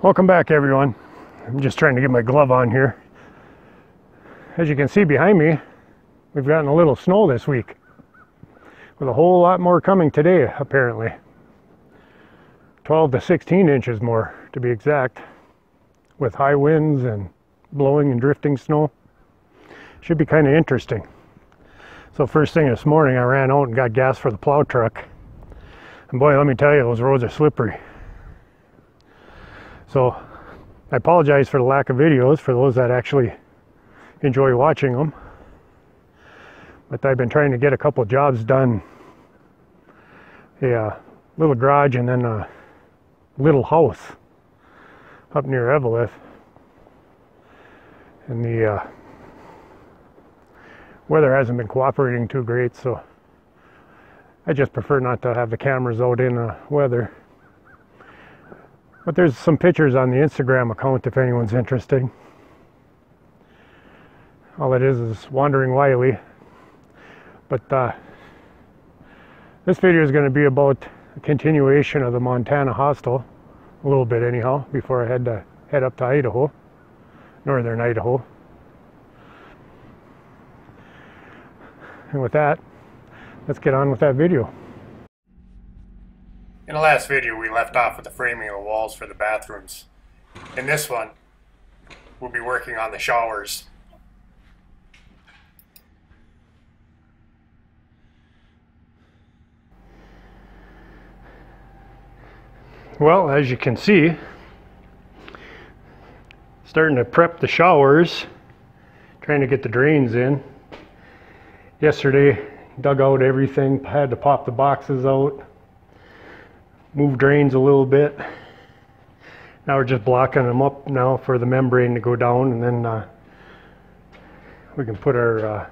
Welcome back, everyone. I'm just trying to get my glove on here. As you can see behind me, we've gotten a little snow this week, with a whole lot more coming today, apparently. 12 to 16 inches more, to be exact, with high winds and blowing and drifting snow. Should be kind of interesting. So first thing this morning, I ran out and got gas for the plow truck. And boy, let me tell you, those roads are slippery. So I apologize for the lack of videos for those that actually enjoy watching them. But I've been trying to get a couple jobs done. A little garage and then a little house up near Eveleth. And the weather hasn't been cooperating too great, so I just prefer not to have the cameras out in weather. But there's some pictures on the Instagram account if anyone's interested. All it is Wandering Wiley. But this video is going to be about a continuation of the Montana Hostel, a little bit anyhow, before I head up to Idaho, northern Idaho. And with that, let's get on with that video. In the last video, we left off with the framing of the walls for the bathrooms. In this one, we'll be working on the showers. Well, as you can see, starting to prep the showers, trying to get the drains in. Yesterday, dug out everything, had to pop the boxes out. Move drains a little bit. Now we're just blocking them up now for the membrane to go down, and then we can put our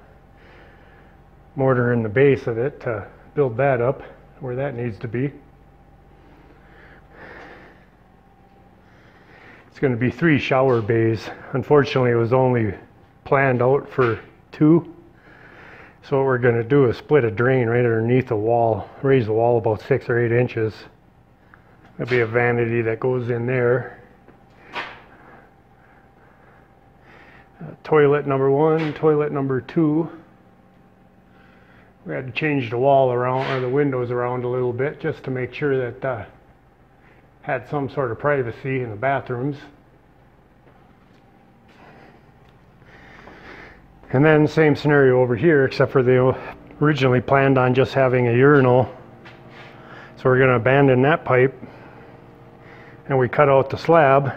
mortar in the base of it to build that up where that needs to be. It's going to be 3 shower bays. Unfortunately, it was only planned out for 2. So what we're going to do is split a drain right underneath the wall, raise the wall about 6 or 8 inches. There'll be a vanity that goes in there. Toilet number 1, toilet number 2. We had to change the wall around, or the windows around a little bit, just to make sure that had some sort of privacy in the bathrooms. And then same scenario over here, except for they originally planned on just having a urinal. So we're going to abandon that pipe. And we cut out the slab,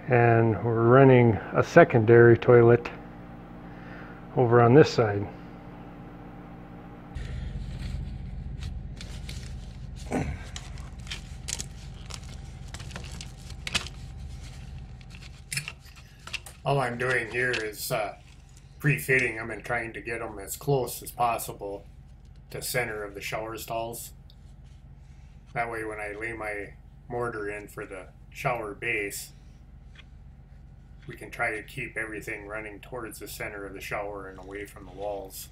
and we're running a secondary toilet over on this side. All I'm doing here is pre-fitting them and trying to get them as close as possible to the center of the shower stalls. That way when I lay my mortar in for the shower base, we can try to keep everything running towards the center of the shower and away from the walls.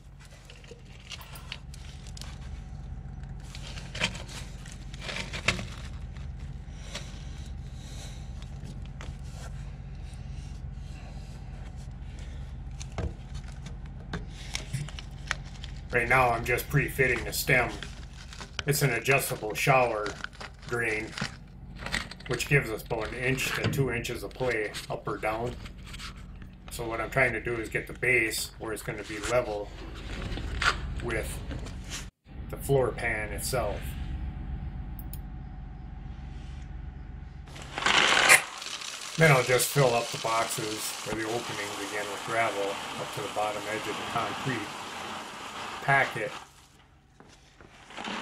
Right now I'm just pre-fitting the stem. It's an adjustable shower drain, which gives us about 1 inch to 2 inches of play up or down. So what I'm trying to do is get the base where it's going to be level with the floor pan itself. Then I'll just fill up the boxes or the openings again with gravel up to the bottom edge of the concrete, pack it,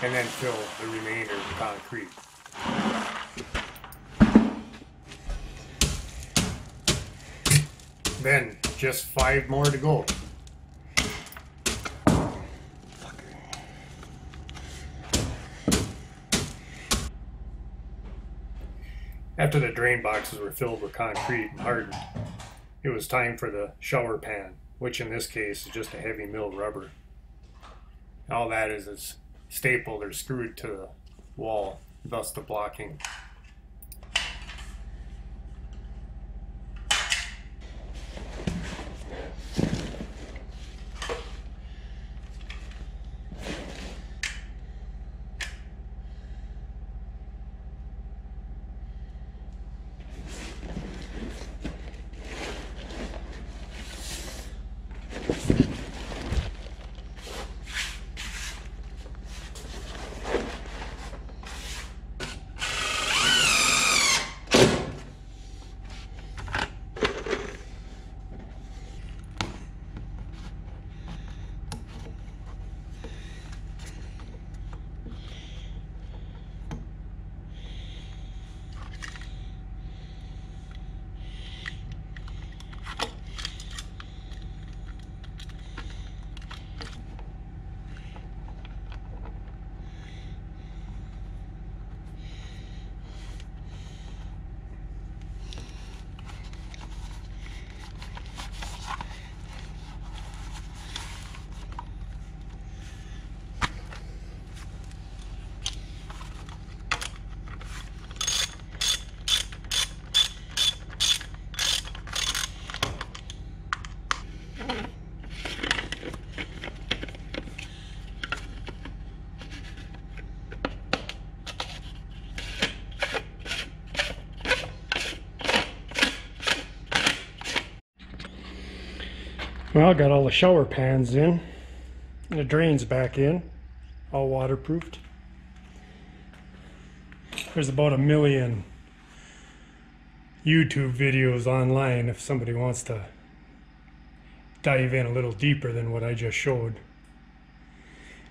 and then fill the remainder of the concrete. Then just 5 more to go. After the drain boxes were filled with concrete and hardened, it was time for the shower pan, which in this case is just a heavy milled rubber. All that is stapled or screwed to the wall thus the blocking. Well, got all the shower pans in, and the drains back in, all waterproofed. There's about 1 million YouTube videos online if somebody wants to dive in a little deeper than what I just showed.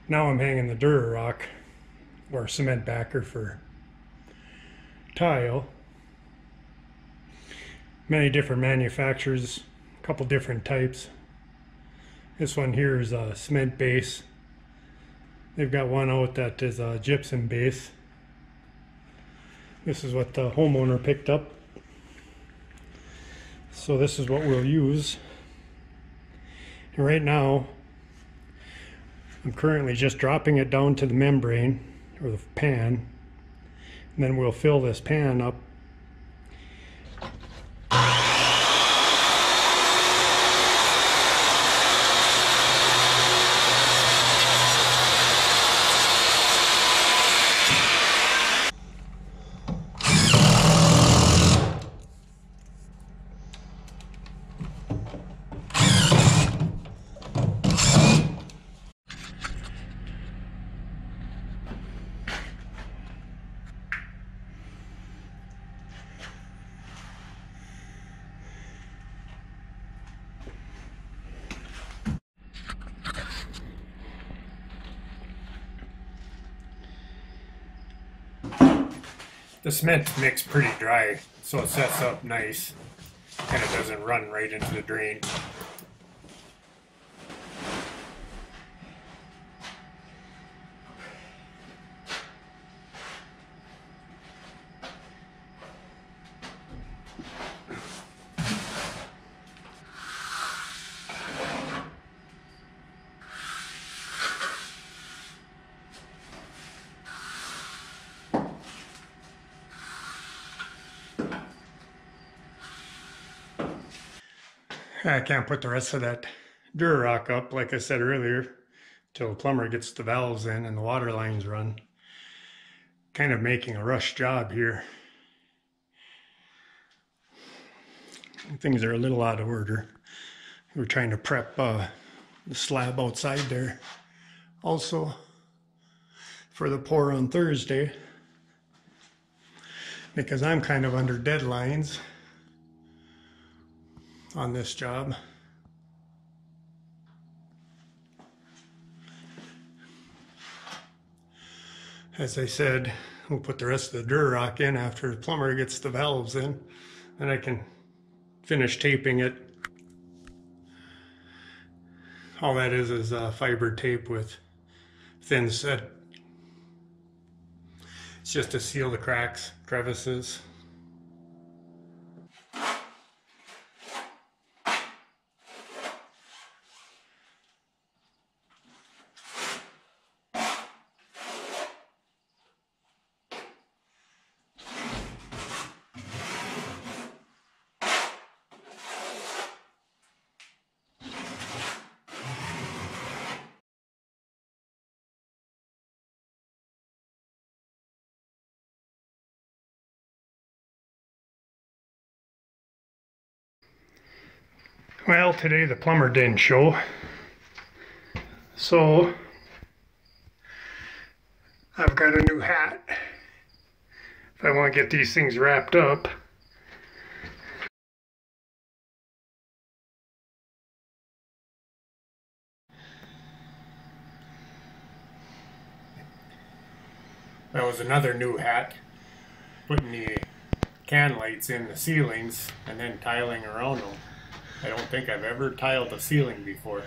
Now I'm hanging the Durarock or cement backer for tile. Many different manufacturers, a couple different types. This one here is a cement base. They've got one out that is a gypsum base. This is what the homeowner picked up. So this is what we'll use. And right now, I'm currently just dropping it down to the membrane, or the pan. And then we'll fill this pan up. The cement mix pretty dry, so it sets up nice, and it doesn't run right into the drain. I can't put the rest of that Durarock up, like I said earlier, till the plumber gets the valves in and the water lines run. Kind of making a rush job here. Things are a little out of order. We're trying to prep the slab outside there also for the pour on Thursday, because I'm kind of under deadlines on this job. As I said, we'll put the rest of the Durarock in after the plumber gets the valves in, and I can finish taping it. All that is fiber tape with thin set. It's just to seal the cracks, crevices. Well, today the plumber didn't show, so I've got a new hat if I want to get these things wrapped up. That was another new hat, putting the can lights in the ceilings and then tiling around them. I don't think I've ever tiled a ceiling before.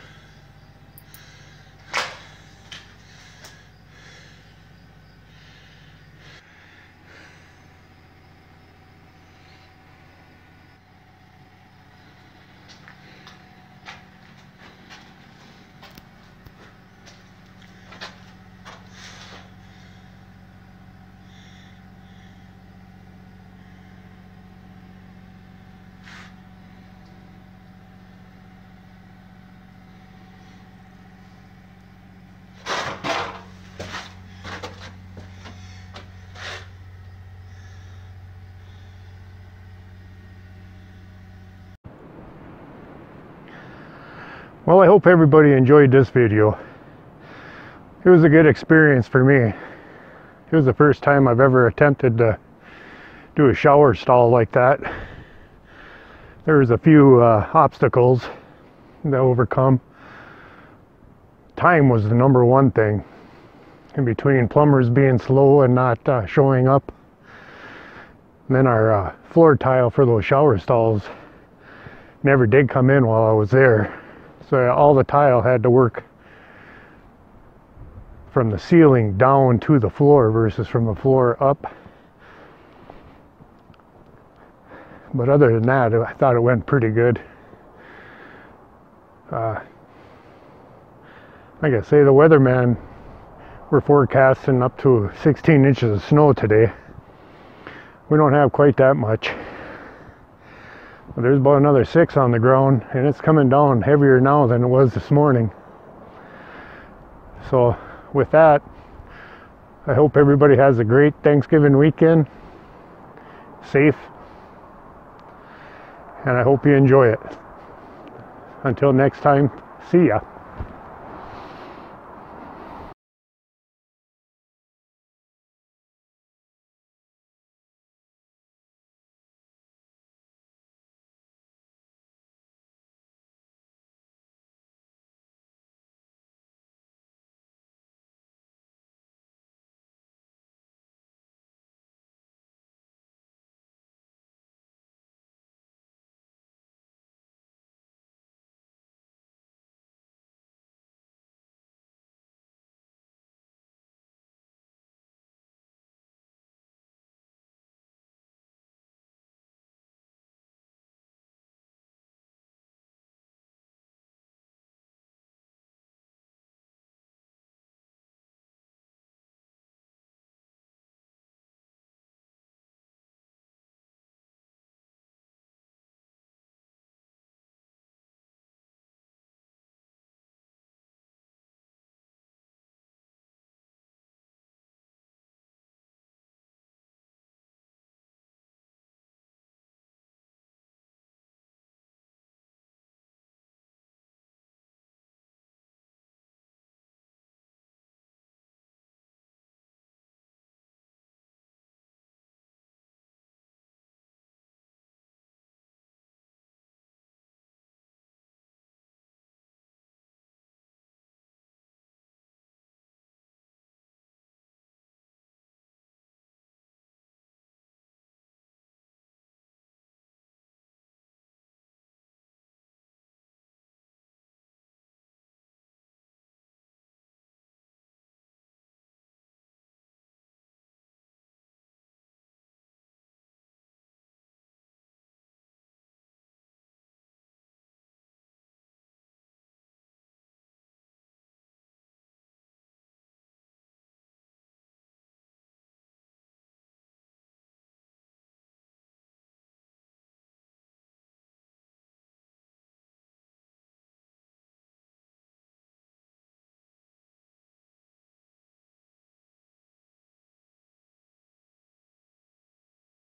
Well, I hope everybody enjoyed this video. It was a good experience for me. It was the first time I've ever attempted to do a shower stall like that. There was a few obstacles to overcome. Time was the number one thing. In between plumbers being slow and not showing up. And then our floor tile for those shower stalls never did come in while I was there. So all the tile had to work from the ceiling down to the floor versus from the floor up. But other than that, I thought it went pretty good. Like I say, the weatherman, we're forecasting up to 16 inches of snow today. We don't have quite that much. But there's about another 6 on the ground, and it's coming down heavier now than it was this morning. So with that, I hope everybody has a great Thanksgiving weekend, safe, and I hope you enjoy it. Until next time, see ya.